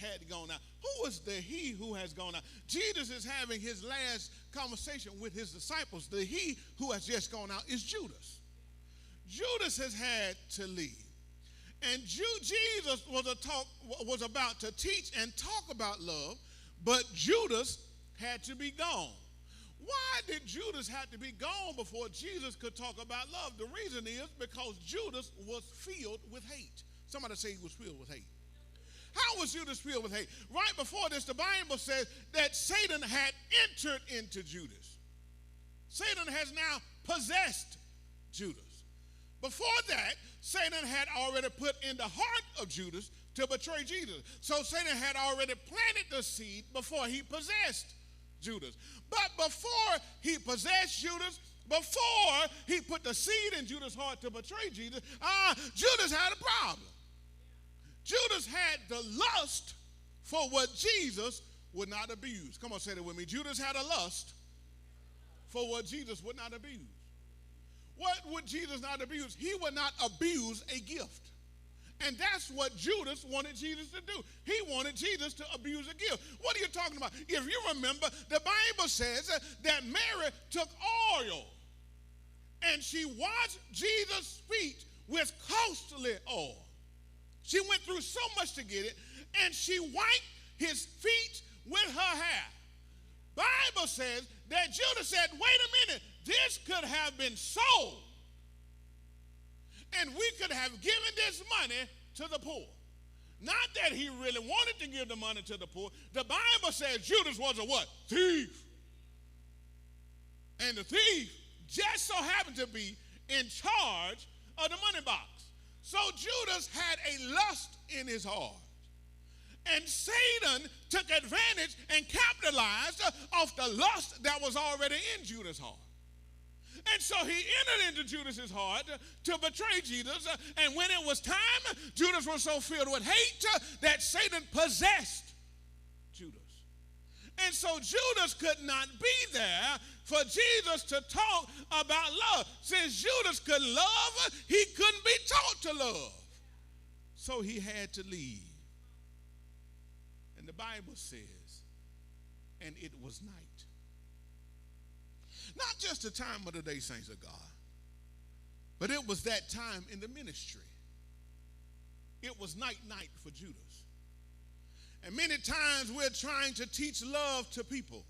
had gone out. Who was the he who has gone out? Jesus is having his last conversation with his disciples. The he who has just gone out is Judas. Judas has had to leave. And Jesus was about to teach and talk about love, but Judas had to be gone. Why did Judas have to be gone before Jesus could talk about love? The reason is because Judas was filled with hate. Somebody say he was filled with hate. How was Judas filled with hate? Right before this, the Bible says that Satan had entered into Judas. Satan has now possessed Judas. Before that, Satan had already put in the heart of Judas to betray Jesus. So Satan had already planted the seed before he possessed Judas. But before he possessed Judas, before he put the seed in Judas' heart to betray Jesus, Judas had a problem. Judas had the lust for what Jesus would not abuse. Come on, say that with me. Judas had a lust for what Jesus would not abuse. What would Jesus not abuse? He would not abuse a gift. And that's what Judas wanted Jesus to do. He wanted Jesus to abuse a gift. What are you talking about? If you remember, the Bible says that Mary took oil and she washed Jesus' feet with costly oil. She went through so much to get it, and she wiped his feet with her hair. Bible says that Judas said, wait a minute, this could have been sold, and we could have given this money to the poor. Not that he really wanted to give the money to the poor. The Bible says Judas was a what? Thief. And the thief just so happened to be in charge of the money box. So Judas had a lust in his heart. And Satan took advantage and capitalized off the lust that was already in Judas' heart. And so he entered into Judas' heart to betray Jesus. And when it was time, Judas was so filled with hate that Satan possessed Judas. And so Judas could not be there for Jesus to talk about love. Since Judas could love, he couldn't be taught to love. So he had to leave. And the Bible says, and it was night. Not just the time of the day, saints of God, but it was that time in the ministry. It was night for Judas. And many times we're trying to teach love to people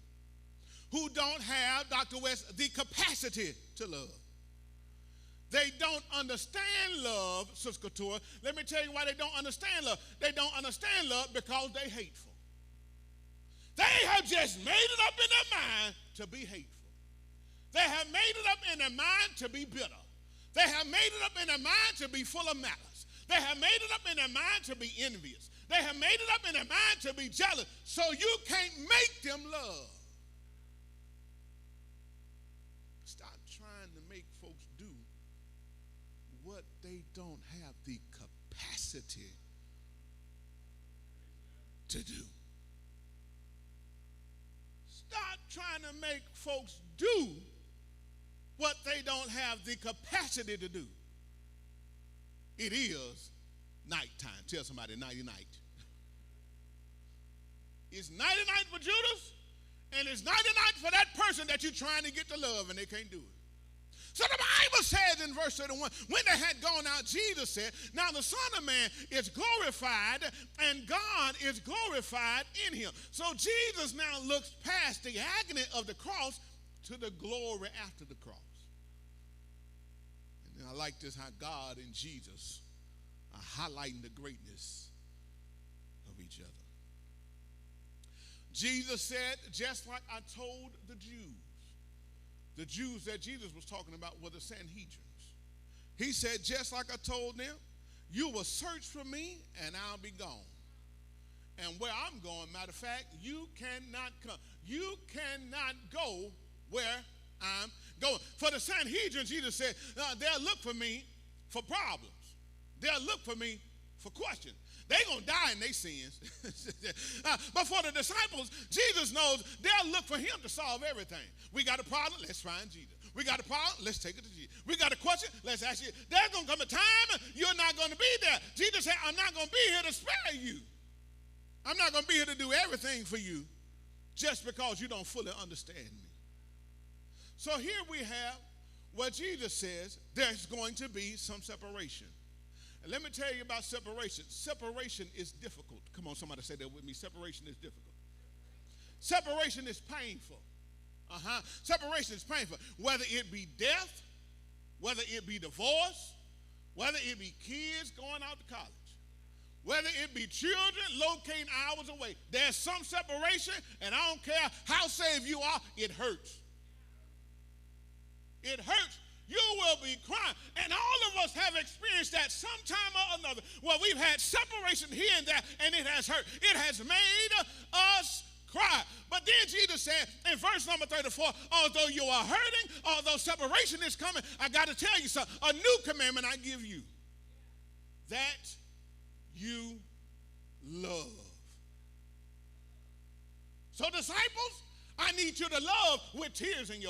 who don't have, Dr. West, the capacity to love. They don't understand love, Sister Couture. Let me tell you why they don't understand love. They don't understand love because they're hateful. They have just made it up in their mind to be hateful. They have made it up in their mind to be bitter. They have made it up in their mind to be full of malice. They have made it up in their mind to be envious. They have made it up in their mind to be jealous. So you can't make them love. Stop trying to make folks do what they don't have the capacity to do. Stop trying to make folks do what they don't have the capacity to do. It is nighttime. Tell somebody, nighty-night. It's nighty-night for Judas, and it's nighty-night for that person that you're trying to get to love, and they can't do it. So the Bible says in verse 31, when they had gone out, Jesus said, now the Son of Man is glorified, and God is glorified in him. So Jesus now looks past the agony of the cross to the glory after the cross. And I like this, how God and Jesus are highlighting the greatness of each other. Jesus said, just like I told the Jews that Jesus was talking about were the Sanhedrins. He said, just like I told them, you will search for me and I'll be gone. And where I'm going, matter of fact, you cannot come. You cannot go where I'm going. For the Sanhedrin, Jesus said, they'll look for me for problems. They'll look for me for questions. They're going to die in their sins. But for the disciples, Jesus knows they'll look for him to solve everything. We got a problem, let's find Jesus. We got a problem, let's take it to Jesus. We got a question, let's ask you. There's going to come a time you're not going to be there. Jesus said, I'm not going to be here to spare you. I'm not going to be here to do everything for you just because you don't fully understand me. So here we have what Jesus says, there's going to be some separation. And let me tell you about separation. Separation is difficult. Come on, somebody say that with me. Separation is difficult. Separation is painful. Separation is painful. Whether it be death, whether it be divorce, whether it be kids going out to college, whether it be children locating hours away, there's some separation, and I don't care how saved you are, it hurts. It hurts. You will be crying. And all of us have experienced that sometime or another, where we've had separation here and there, and it has hurt. It has made us cry. But then Jesus said in verse number 34, although you are hurting, although separation is coming, I got to tell you something. A new commandment I give you, that you love. So disciples, I need you to love with tears in your eyes.